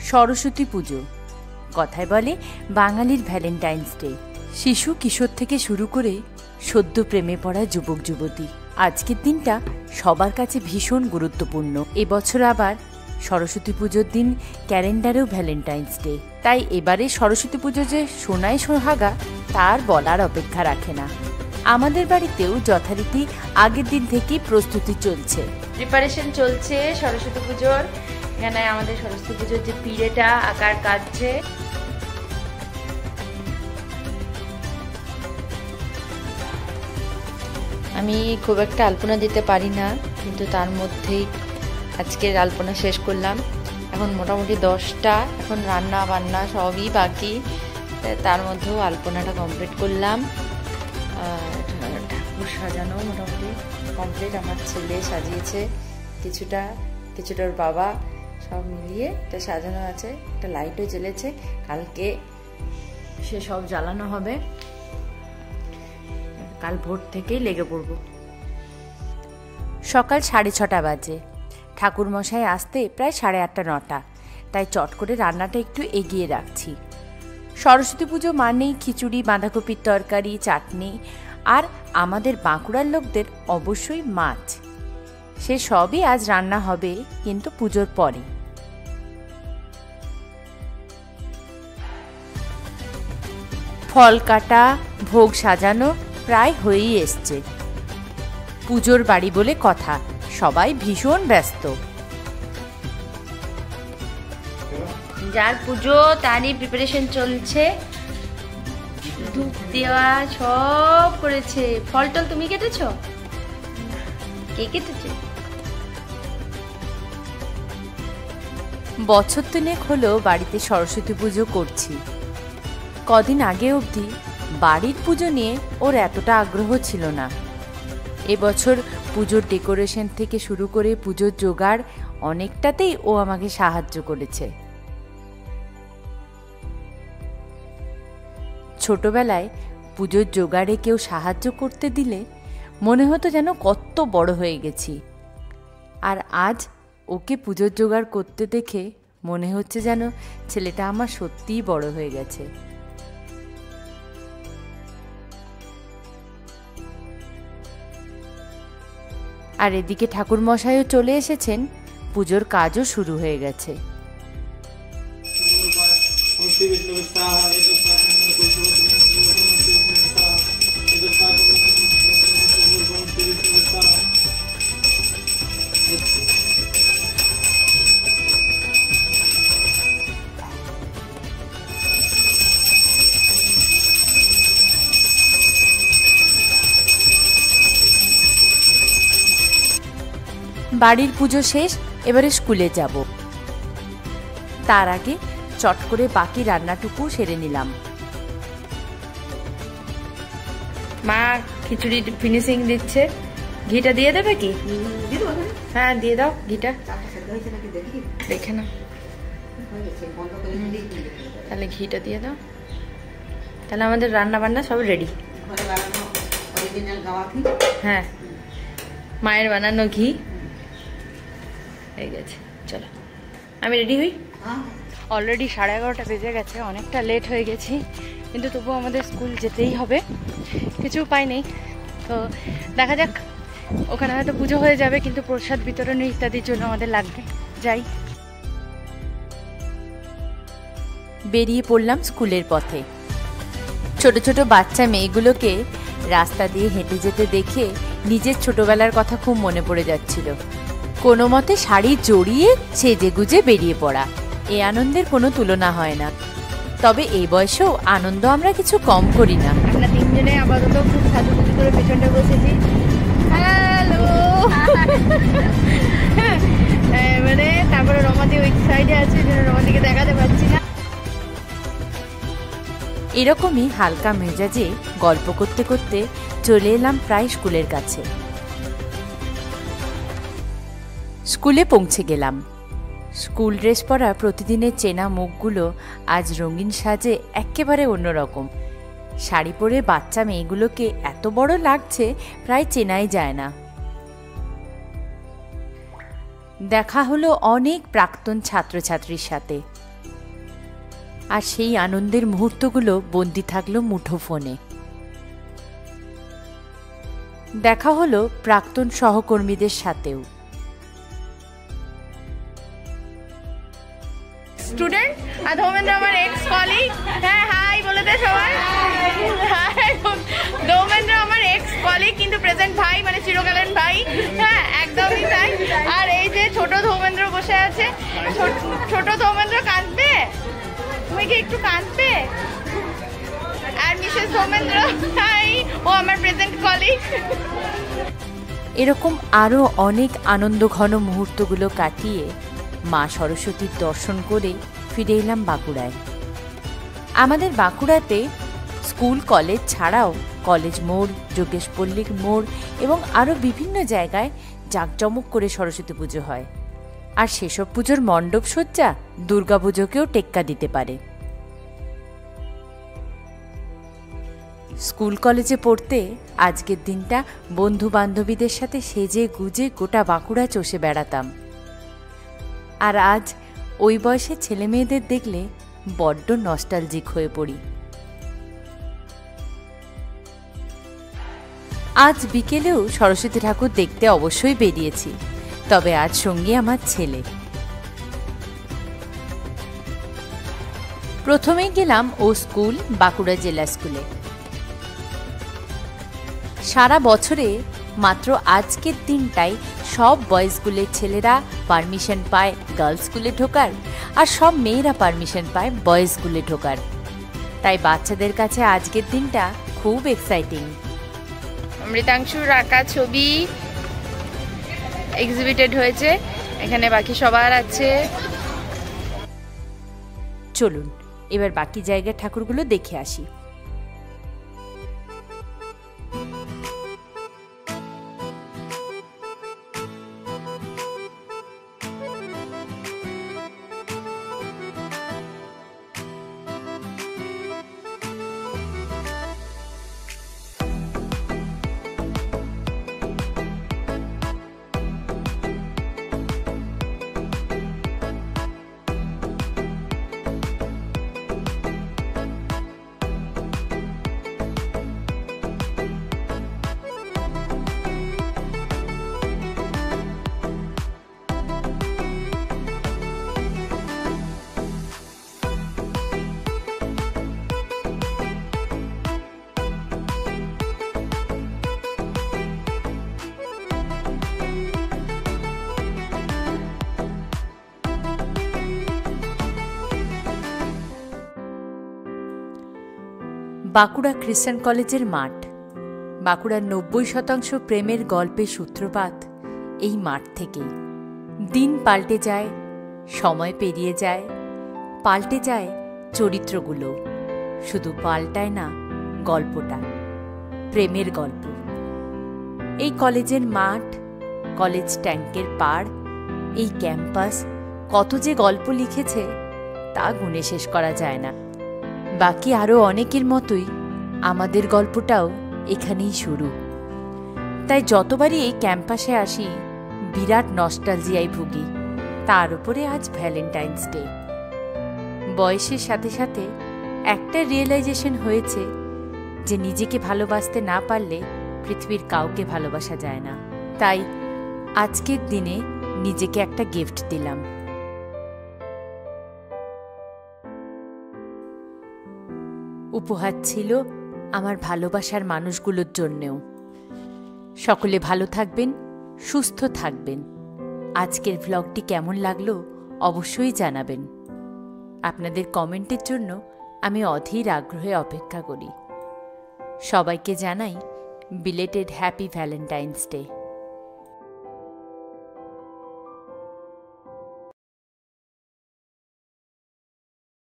সরস্বতী পুজো কথায় বলে বাঙালির ভ্যালেন্টাইন্স ডে। শিশু কিশোর থেকে শুরু করে সদ্য প্রেমে পড়া যুবক যুবতী, আজকের দিনটা সবার কাছে ভীষণ গুরুত্বপূর্ণ। এবছর আবার সরস্বতী পুজোর দিন ক্যালেন্ডারেও ভ্যালেন্টাইন্স ডে। তাই এবারে সরস্বতী পুজো যে সোনায় সোহাগা তার বলার অপেক্ষা রাখে না। আমাদের বাড়িতেও যথারীতি আগের দিন থেকেই প্রস্তুতি চলছে, প্রিপারেশন চলছে সরস্বতী পুজোর। এখানে আমাদের সরস্বতী পুজোর যে পিড়েটা আকার কাটছে। আমি খুব একটা আলপনা দিতে পারি না, কিন্তু তার মধ্যেই আজকের আলপনা শেষ করলাম। এখন মোটামুটি 10টা, এখন রান্না বান্না সবই বাকি, তার মধ্যেও আলপনাটা কমপ্লিট করলাম। ঠাকুর সাজানো মোটামুটি কমপ্লিট, আমার ছেলে সাজিয়েছে কিছুটার বাবা, সব মিলিয়ে এটা সাজানো আছে। একটা লাইটও জ্বেলেছে, কালকে সে সব জ্বালানো হবে। কাল ভোর থেকেই লেগে পড়ব। সকাল 6:30 বাজে। ঠাকুর মশাই আসতে প্রায় 8:30-9টা, তাই চট করে রান্নাটা একটু এগিয়ে রাখছি। সরস্বতী পুজো মানেই খিচুড়ি, বাঁধাকপির তরকারি, চাটনি, আর আমাদের বাঁকুড়ার লোকদের অবশ্যই মাছ। সে সবই আজ রান্না হবে, কিন্তু পুজোর পরে। ফল কাটা, ভোগ সাজানো প্রায় হয়েই এসছে। পুজোর বাড়ি বলে কথা, সবাই ভীষণ ব্যস্ত। যার পুজো তারই প্রিপারেশন চলছে। ধূপ দেওয়া সব করেছে। ফল টল তুমি কেটেছো? কে কেটেছে? বছর 3 হলো বাড়িতে সরস্বতী পুজো করছি। কদিন আগে অবধি বাড়ির পুজো নিয়ে ওর এতটা আগ্রহ ছিল না। এবছর পুজোর ডেকোরেশন থেকে শুরু করে পুজোর জোগাড় অনেকটাতেই ও আমাকে সাহায্য করেছে। ছোটবেলায় পুজোর জোগাড়ে কেউ সাহায্য করতে দিলে মনে হতো যেন কত বড় হয়ে গেছি, আর আজ ওকে পুজোর জোগাড় করতে দেখে মনে হচ্ছে যেন ছেলেটা আমার সত্যিই বড় হয়ে গেছে। আর এদিকে ঠাকুর মশাইও চলে এসেছেন, পুজোর কাজও শুরু হয়ে গেছে। বাড়ির পুজো শেষ, এবারে স্কুলে যাব। তার আগে চট করে বাকি রান্নাটুকু সেরে নিলাম। মা খিচুড়ি ফিনিশিং দিচ্ছে। ঘিটা দিয়ে দেবে কি? হ্যাঁ দিয়ে দাও ঘিটা, দেখে না। তাহলে ঘিটা দিয়ে দাও, তাহলে আমাদের রান্না বান্না সব রেডি। হ্যাঁ, মায়ের বানানো ঘি হয়ে গেছে। চলো আমি রেডি হই। অলরেডি 11:30 বেজে গেছে, অনেকটা লেট হয়ে গেছি, কিন্তু তবুও আমাদের স্কুল যেতেই হবে, কিছু উপায় নেই। তো দেখা যাক, ওখানে হয়তো পুজো হয়ে যাবে, কিন্তু প্রসাদ বিতরণ ইত্যাদির জন্য আমাদের লাগবে। যাই। বেরিয়ে পড়লাম স্কুলের পথে। ছোট ছোট বাচ্চা মেয়েগুলোকে রাস্তা দিয়ে হেঁটে যেতে দেখে নিজের ছোটবেলার কথা খুব মনে পড়ে যাচ্ছিল। কোনো মতে শাড়ি জড়িয়ে সেজেগুজে বেরিয়ে পড়া, এ আনন্দের কোনো তুলনা হয় না। তবে এই বয়সেও আনন্দ আমরা কিছু কম করি না। আমরা 3 জনে আপাতত খুব সাজুগুজু করে পেছনটা বসেছি। হ্যালো মানে তারপরে রমাদি ওই সাইডে আছে, রমাদিকে দেখাতে পারছি না। এরকমই হালকা মেজাজে গল্প করতে করতে চলে এলাম প্রায় স্কুলের কাছে। স্কুলে পৌঁছে গেলাম। স্কুল ড্রেস পরা প্রতিদিনের চেনা মুখগুলো আজ রঙিন সাজে একেবারে অন্যরকম। শাড়ি পরে বাচ্চা মেয়েগুলোকে এত বড় লাগছে প্রায় চেনাই যায় না। দেখা হলো অনেক প্রাক্তন ছাত্রছাত্রীর সাথে। আর সেই আনন্দের মুহূর্তগুলো বন্দি থাকলো মুঠোফোনে। দেখা হলো প্রাক্তন সহকর্মীদের সাথেও। স্টুডেন্ট আর ধৌমেন্দ্র আমার এক্স কলিগ। হ্যাঁ হাই বলে দে সবাই। ধৌমেন্দ্র আমার এক্স কলিগ কিন্তু প্রেজেন্ট ভাই, মানে চিরকালীন ভাই। হ্যাঁ একদমই তাই। আর এই যে ছোট ধৌমেন্দ্র বসে আছে। ছোট ধৌমেন্দ্র কাঁদবে, তুমি কি একটু কাঁদবে? আর মিসেস ধৌমেন্দ্র হাই, ও আমার প্রেজেন্ট কলিগ। এরকম আরও অনেক আনন্দঘন মুহূর্তগুলো কাটিয়ে মা সরস্বতীর দর্শন করে ফিরে এলাম বাঁকুড়ায়। আমাদের বাঁকুড়াতে স্কুল কলেজ ছাড়াও কলেজ মোড়, যোগেশ পল্লীর মোড় এবং আরও বিভিন্ন জায়গায় জাঁকজমক করে সরস্বতী পুজো হয়। আর সেসব পুজোর মণ্ডপ সজ্জা দুর্গাপুজোকেও টেক্কা দিতে পারে। স্কুল কলেজে পড়তে আজকের দিনটা বন্ধু বান্ধবীদের সাথে সেজে গুজে গোটা বাঁকুড়া চষে বেড়াতাম। আর আজ ওই বয়সের ছেলে মেয়েদের দেখলে বড্ড নস্টালজিক হয়ে পড়ি। আজ বিকেলেও সরস্বতী ঠাকুর দেখতে অবশ্যই বেরিয়েছি, তবে আজ সঙ্গী আমার ছেলে। প্রথমেই গেলাম ও স্কুল বাঁকুড়া জেলা স্কুলে। সারা বছরে মাত্র আজকের দিনটাই সব বয়েজ স্কুলের ছেলেরা পারমিশন পায় গার্লস স্কুলে ঢোকার, আর সব মেয়েরা পারমিশন পায় বয়েজ স্কুলে ঢোকার। তাই বাচ্চাদের কাছে আজকের দিনটা খুব এক্সাইটিং। অমৃতাংশুর আঁকা ছবি এক্সিবিটেড হয়েছে, এখানে বাকি সবার আছে। চলুন এবার বাকি জায়গার ঠাকুরগুলো দেখে আসি। বাঁকুড়া খ্রিস্টান কলেজের মাঠ। বাঁকুড়ার 90% প্রেমের গল্পের সূত্রপাত এই মাঠ থেকেই। দিন পাল্টে যায়, সময় পেরিয়ে যায়, পাল্টে যায় চরিত্রগুলো, শুধু পাল্টায় না গল্পটা, প্রেমের গল্প। এই কলেজের মাঠ, কলেজ ট্যাঙ্কের পাড়, এই ক্যাম্পাস কত যে গল্প লিখেছে তা গুণে শেষ করা যায় না। বাকি আরও অনেকের মতোই আমাদের গল্পটাও এখানেই শুরু। তাই যতবারই এই ক্যাম্পাসে আসি বিরাট নস্টালজিয়ায় ভুগি। তার উপরে আজ ভ্যালেন্টাইন্স ডে। বয়সের সাথে সাথে একটা রিয়েলাইজেশন হয়েছে যে নিজেকে ভালোবাসতে না পারলে পৃথিবীর কাউকে ভালোবাসা যায় না। তাই আজকের দিনে নিজেকে একটা গিফট দিলাম। উপহার ছিল আমার ভালোবাসার মানুষগুলোর জন্যেও। সকলে ভালো থাকবেন, সুস্থ থাকবেন। আজকের ভ্লগটি কেমন লাগলো অবশ্যই জানাবেন। আপনাদের কমেন্টের জন্য আমি অধীর আগ্রহে অপেক্ষা করি। সবাইকে জানাই বিলেটেড হ্যাপি ভ্যালেন্টাইন্স ডে।